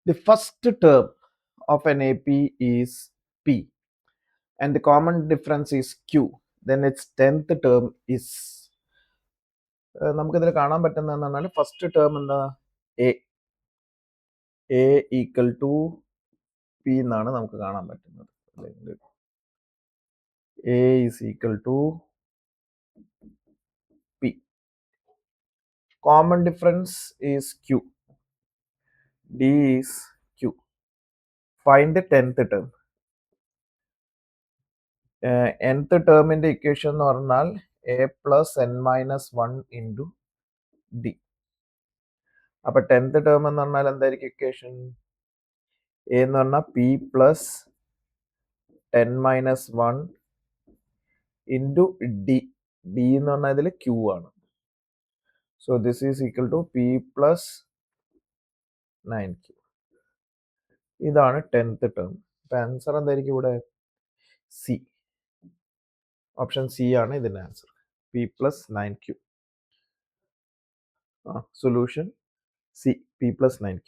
The first term of an AP is P and the common difference is Q. Then its 10th term is നമുക്കിതിൽ കാണാൻ പറ്റുന്നതെന്ന് പറഞ്ഞാൽ first term എന്താ A equal to P എന്നാണ് നമുക്ക് കാണാൻ പറ്റുന്നത്. അല്ലെങ്കിൽ A is equal to P. Common difference is Q. D is Q. Find 10th term. nth ടേമിന്റെ ഇക്വേഷൻ എന്ന് പറഞ്ഞാൽ A plus N minus 1 into D. അപ്പൊ 10th ടേം എന്ന് പറഞ്ഞാൽ എന്തായിരിക്കും ഇക്വേഷൻ? എ എന്ന് പറഞ്ഞാൽ P plus 10 minus 1 into D. D എന്ന് പറഞ്ഞാൽ ഇതിൽ ക്യൂ ആണ്. So this is equal to P plus 9q. ഇതാണ് 10th ടേം. അപ്പൊ ആൻസർ എന്തായിരിക്കും ഇവിടെ? സി. ഓപ്ഷൻ സി ആണ് ഇതിന്റെ answer. P plus 9q. Solution C, P plus 9q.